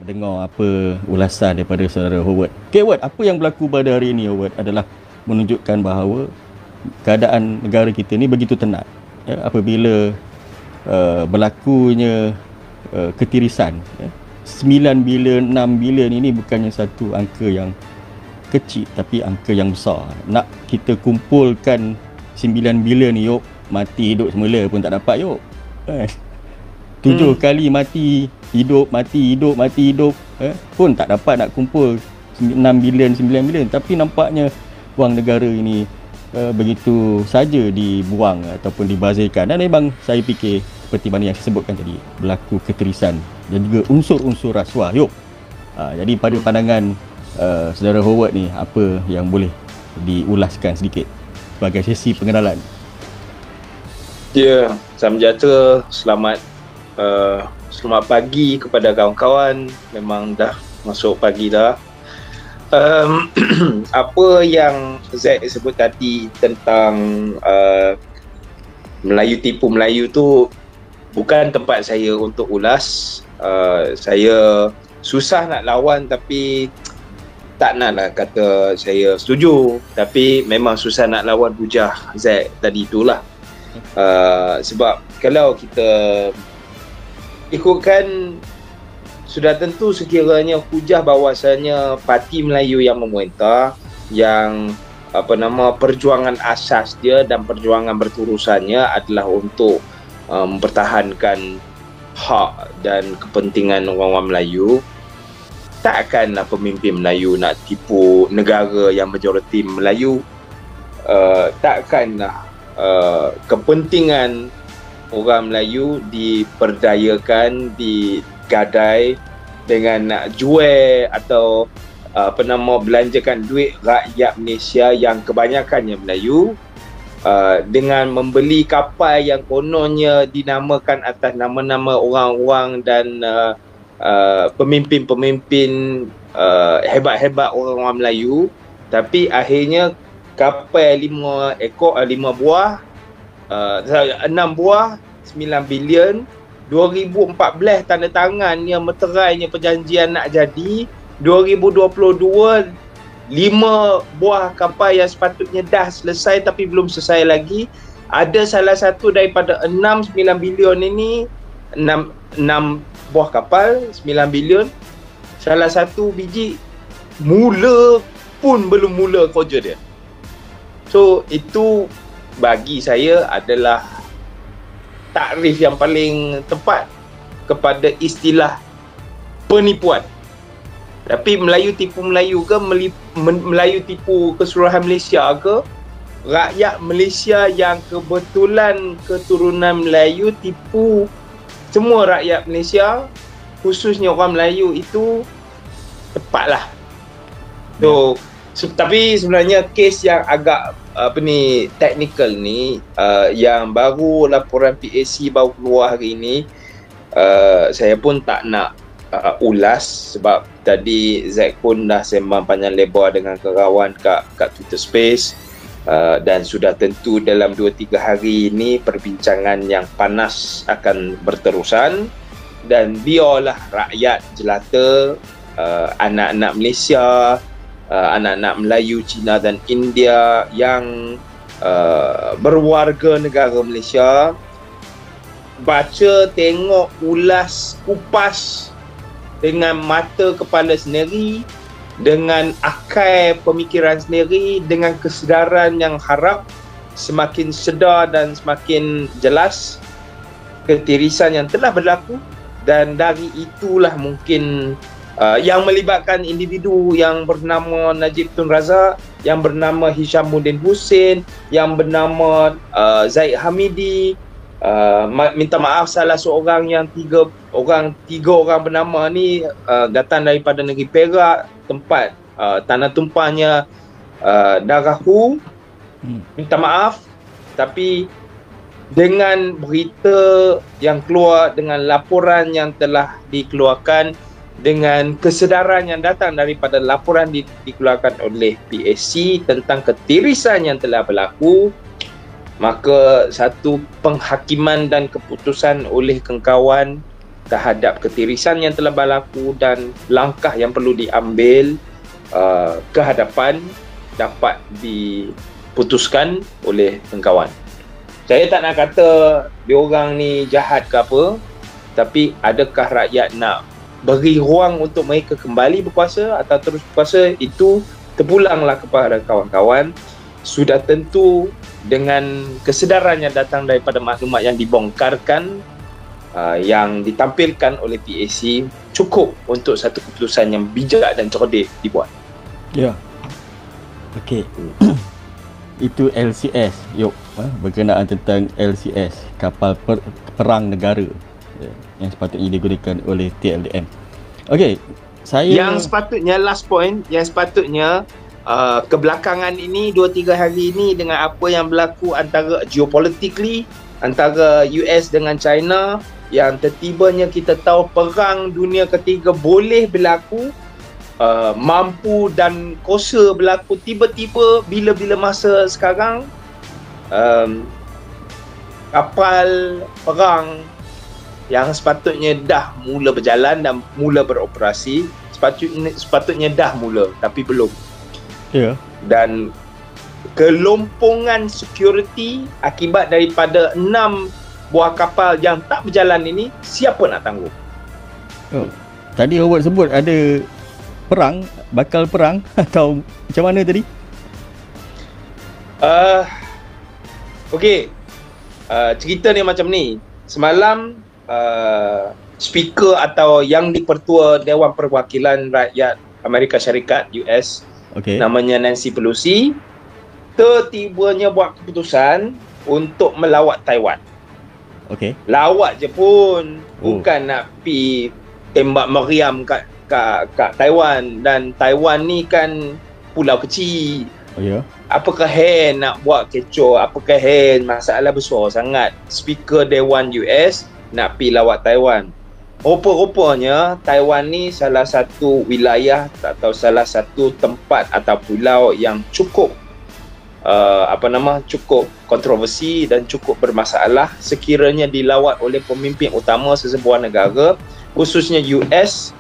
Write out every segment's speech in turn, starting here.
dengar apa ulasan daripada saudara Howard. Okay, Howard, apa yang berlaku pada hari ini, Howard, adalah menunjukkan bahawa keadaan negara kita ni begitu tenat. Ya, apabila berlakunya ketirisan. Ya. 9 bilion, 6 bilion ini bukannya satu angka yang kecil, tapi angka yang besar. Nak kita kumpulkan 9 bilion ni, yuk, mati hidup semula pun tak dapat, yuk. 7 kali mati hidup, mati hidup, mati hidup, pun tak dapat nak kumpul 6 bilion, 9 bilion. Tapi nampaknya wang negara ini begitu saja dibuang ataupun dibazirkan. Dan memang saya fikir seperti mana yang saya sebutkan tadi, berlaku ketirisan dan juga unsur-unsur rasuah. Yuk. Jadi pada pandangan saudara Howard ni, apa yang boleh diulaskan sedikit sebagai sesi pengenalan? Ya, salam sejahtera, selamat pagi kepada kawan-kawan. Memang dah masuk pagi dah. Apa yang Zack sebut tadi tentang Melayu tipu Melayu tu bukan tempat saya untuk ulas. Saya susah nak lawan, tapi tak naklah kata saya setuju, tapi memang susah nak lawan hujah Zack tadi itulah. Sebab kalau kita ikutkan, sudah tentu sekiranya hujah bahawasanya Parti Melayu yang memerintah, yang perjuangan asas dia dan perjuangan berterusannya adalah untuk mempertahankan hak dan kepentingan orang-orang Melayu. Takkanlah pemimpin Melayu nak tipu negara yang majoriti Melayu. Takkanlah kepentingan orang Melayu diperdayakan, digadai dengan nak jual atau belanjakan duit rakyat Malaysia yang kebanyakannya Melayu, dengan membeli kapal yang kononnya dinamakan atas nama-nama orang-orang dan pemimpin-pemimpin hebat-hebat orang-orang Melayu, tapi akhirnya kapal 5 buah, 6 buah, 9 bilion, 2014 tanda tangan yang meterainya perjanjian nak jadi, 2022 5 buah kapal yang sepatutnya dah selesai tapi belum selesai lagi. Ada salah satu daripada 6-9 bilion ini, 6 buah kapal 9 bilion, salah satu biji mula pun belum mula kerja dia. So itu bagi saya adalah takrif yang paling tepat kepada istilah penipuan. Tapi Melayu tipu Melayu ke, Melayu tipu keseluruhan Malaysia ke, rakyat Malaysia yang kebetulan keturunan Melayu tipu semua rakyat Malaysia, khususnya orang Melayu, itu tepatlah. So, tapi sebenarnya kes yang agak technical ni, yang baru laporan PAC baru keluar hari ini, saya pun tak nak ulas sebab tadi Zack pun dah sembang panjang lebar dengan kawan kat Twitter Space, dan sudah tentu dalam 2-3 hari ini perbincangan yang panas akan berterusan, dan biarlah rakyat jelata, anak-anak Malaysia, anak-anak Melayu, Cina dan India yang berwarga negara Malaysia baca, tengok, ulas, kupas dengan mata kepala sendiri, dengan akal pemikiran sendiri, dengan kesedaran yang harap semakin sedar dan semakin jelas ketirisan yang telah berlaku. Dan dari itulah mungkin yang melibatkan individu yang bernama Najib Tun Razak, yang bernama Hishamuddin Hussein, yang bernama Zaid Hamidi. Minta maaf, salah seorang yang tiga orang bernama ni datang daripada negeri Perak, tempat tanah tumpahnya Darahu. Minta maaf, tapi dengan berita yang keluar, dengan laporan yang telah dikeluarkan, dengan kesedaran yang datang daripada laporan dikeluarkan oleh PAC tentang ketirisan yang telah berlaku, maka satu penghakiman dan keputusan oleh kawan terhadap ketirisan yang telah berlaku dan langkah yang perlu diambil ke hadapan dapat diputuskan oleh engkawan. Saya tak nak kata diorang ni jahat ke apa, tapi adakah rakyat nak beri ruang untuk mereka kembali berkuasa atau terus berkuasa, itu terpulanglah kepada kawan-kawan. Sudah tentu dengan kesedaran yang datang daripada maklumat yang dibongkarkan, yang ditampilkan oleh PAC, cukup untuk satu keputusan yang bijak dan cerdik dibuat. Ya. Okey. Itu LCS. Yuk, berkenaan tentang LCS, kapal perang negara, yang sepatutnya digunakan oleh TLDM. Okey, saya yang sepatutnya, last point, yang sepatutnya kebelakangan ini 2-3 hari ini dengan apa yang berlaku antara geopolitically antara US dengan China, yang tertibanya kita tahu perang dunia ketiga boleh berlaku, mampu dan kuasa berlaku tiba-tiba bila-bila masa sekarang. Kapal perang yang sepatutnya dah mula berjalan dan mula beroperasi, sepatutnya dah mula tapi belum. Ya. Dan kelompongan security akibat daripada 6 buah kapal yang tak berjalan ini, siapa nak tanggung? Oh. Tadi Robert sebut ada perang, bakal perang atau macam mana tadi? Okey. Cerita ni macam ni. Semalam speaker atau yang dipertua Dewan Perwakilan Rakyat Amerika Syarikat US, namanya Nancy Pelosi, tertibanya buat keputusan untuk melawat Taiwan. Lawat je pun, bukan nak pi tembak meriam kat Taiwan. Dan Taiwan ni kan pulau kecil. Apakah nak buat kecoh? Apakah masalah besar sangat speaker Dewan US nak pi lawat Taiwan? Rupa-rupanya Taiwan ni salah satu wilayah atau salah satu tempat atau pulau yang cukup cukup kontroversi dan cukup bermasalah sekiranya dilawat oleh pemimpin utama sesebuah negara, khususnya US,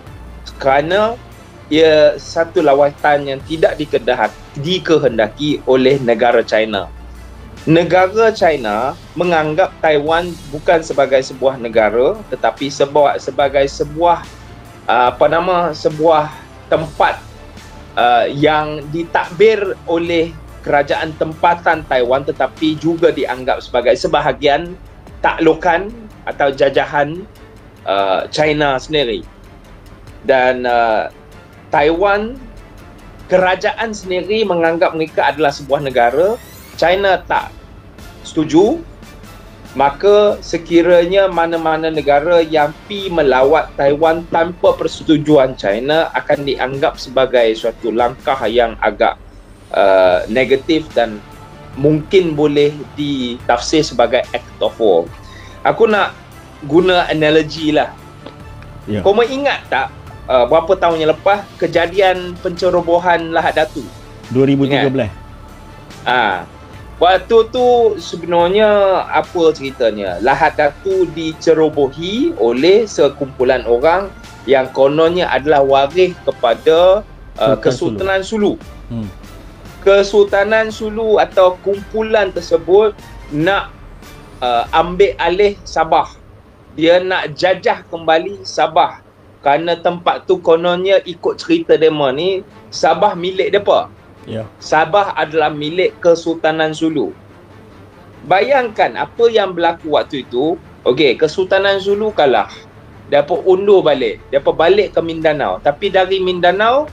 kerana ia satu lawatan yang tidak dikehendaki oleh negara China. Negara China menganggap Taiwan bukan sebagai sebuah negara, tetapi sebagai sebuah sebuah tempat yang ditakbir oleh kerajaan tempatan Taiwan, tetapi juga dianggap sebagai sebahagian taklukan atau jajahan China sendiri. Dan Taiwan, kerajaan sendiri menganggap mereka adalah sebuah negara. China tak setuju. Maka sekiranya mana-mana negara yang pi melawat Taiwan tanpa persetujuan China akan dianggap sebagai suatu langkah yang agak negatif dan mungkin boleh ditafsir sebagai act of war. Aku nak guna analogi lah. Kau ingat tak berapa tahun yang lepas kejadian pencerobohan Lahad Datu 2013? Waktu tu sebenarnya apa ceritanya? Lahad Datu dicerobohi oleh sekumpulan orang yang kononnya adalah waris kepada Kesultanan Sulu. Kesultanan Sulu atau kumpulan tersebut nak ambil alih Sabah. Dia nak jajah kembali Sabah. Kerana tempat tu kononnya ikut cerita demo ni, Sabah milik depa. Sabah adalah milik Kesultanan Sulu. Bayangkan apa yang berlaku waktu itu. Okey, Kesultanan Sulu kalah. Depa undur balik. Depa balik ke Mindanao. Tapi dari Mindanao,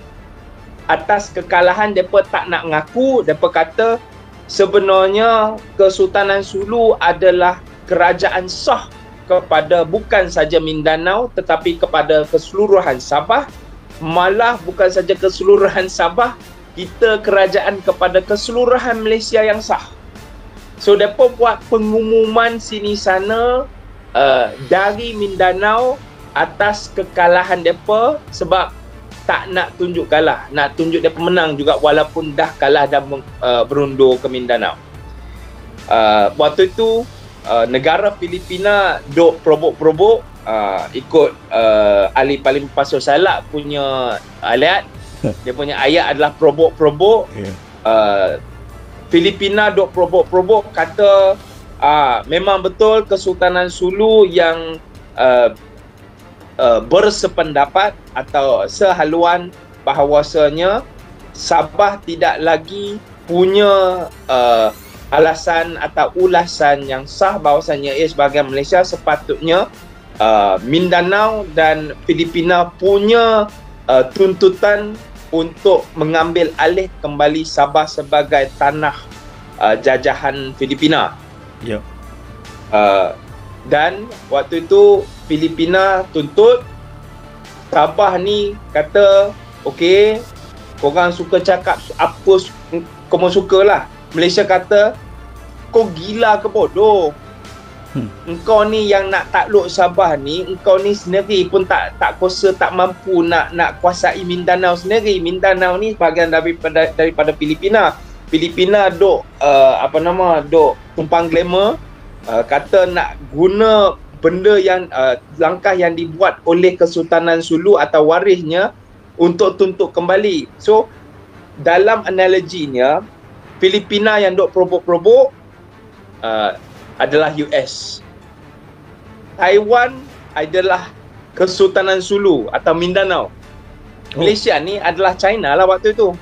atas kekalahan depa tak nak ngaku. Depa kata sebenarnya Kesultanan Sulu adalah kerajaan sah kepada bukan saja Mindanao tetapi kepada keseluruhan Sabah. Malah bukan saja keseluruhan Sabah, kita kerajaan kepada keseluruhan Malaysia yang sah. So depa buat pengumuman sini sana dari Mindanao atas kekalahan depa, sebab tak nak tunjuk kalah, nak tunjuk depa menang juga walaupun dah kalah dan berundur ke Mindanao. Waktu itu negara Filipina duk perobok-perobok ikut Ali Paling Pasul Salak punya ayat, dia punya ayat adalah probok-probok. Filipina dok probok-probok kata memang betul Kesultanan Sulu yang bersependapat atau sehaluan bahawasanya Sabah tidak lagi punya alasan atau ulasan yang sah bahawasanya ia sebagai Malaysia. Sepatutnya Mindanao dan Filipina punya tuntutan untuk mengambil alih kembali Sabah sebagai tanah jajahan Filipina. Ya. Dan waktu itu Filipina tuntut, Sabah ni kata okey, korang suka cakap apa korang suka lah. Malaysia kata kau gila ke bodoh? Engkau ni yang nak takluk Sabah ni, engkau ni sendiri pun tak kuasa, tak mampu nak kuasai Mindanao sendiri. Mindanao ni bahagian daripada Filipina. Filipina duk duk tumpang glamour, kata nak guna benda yang langkah yang dibuat oleh Kesultanan Sulu atau warisnya untuk tuntut kembali. So dalam analoginya, Filipina yang duk probok-probok adalah US. Taiwan adalah Kesultanan Sulu atau Mindanao. Malaysia ni adalah China lah waktu itu.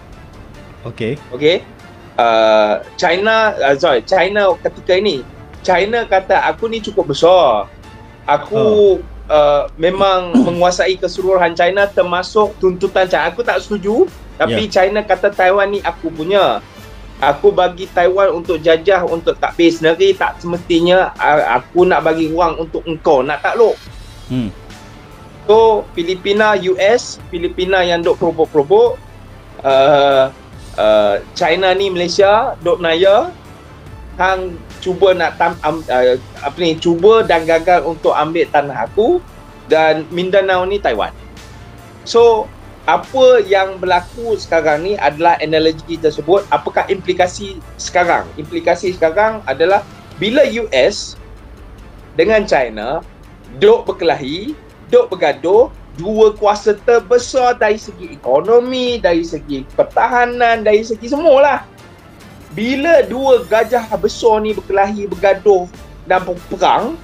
Okey. China ketika ini, China kata aku ni cukup besar. Aku memang menguasai keseluruhan China termasuk tuntutan China. Aku tak setuju, tapi China kata Taiwan ni aku punya. Aku bagi Taiwan untuk jajah, untuk tak base sendiri, tak semestinya aku nak bagi ruang untuk engkau nak takluk. So Filipina US, Filipina yang duk probok-probok, China ni Malaysia duk naya, hang cuba nak cuba dan gagal untuk ambil tanah aku, dan Mindanao ni Taiwan. So apa yang berlaku sekarang ni adalah analogi tersebut. Apakah implikasi sekarang? Implikasi sekarang adalah bila US dengan China duk berkelahi, duk bergaduh, dua kuasa terbesar dari segi ekonomi, dari segi pertahanan, dari segi semualah. Bila dua gajah besar ni berkelahi, bergaduh dan berperang,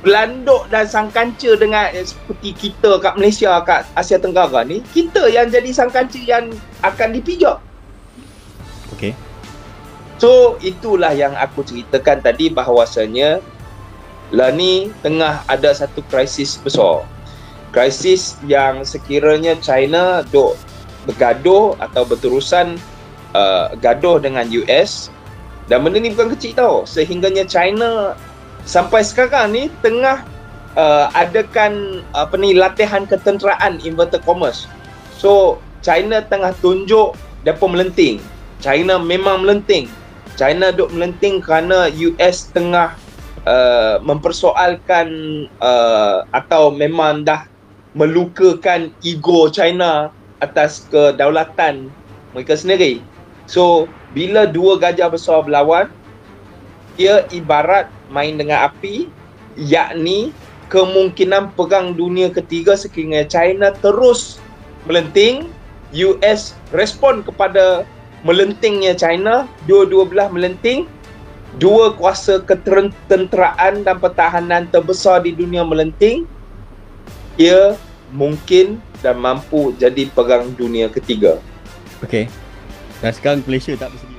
Belanduk dan sangkanca dengan seperti kita kat Malaysia, kat Asia Tenggara ni, kita yang jadi sangkanca yang akan dipijak. Okey. So itulah yang aku ceritakan tadi, bahawasanya lah ni tengah ada satu krisis besar. Krisis yang sekiranya China duk bergaduh atau berterusan gaduh dengan US, dan benda ni bukan kecil tau, sehingganya China sampai sekarang ni tengah adakan latihan ketenteraan inverted commas. So China tengah tunjuk depa melenting. China memang melenting. China duk melenting kerana US tengah mempersoalkan atau memang dah melukakan ego China atas kedaulatan mereka sendiri. So bila dua gajah besar berlawan, ia ibarat main dengan api, yakni kemungkinan perang dunia ketiga sekiranya China terus melenting, US respon kepada melentingnya China, dua-dua belah melenting, dua kuasa ketenteraan dan pertahanan terbesar di dunia melenting, ia mungkin dan mampu jadi perang dunia ketiga. Okey. Dan sekarang Malaysia tak bersedia.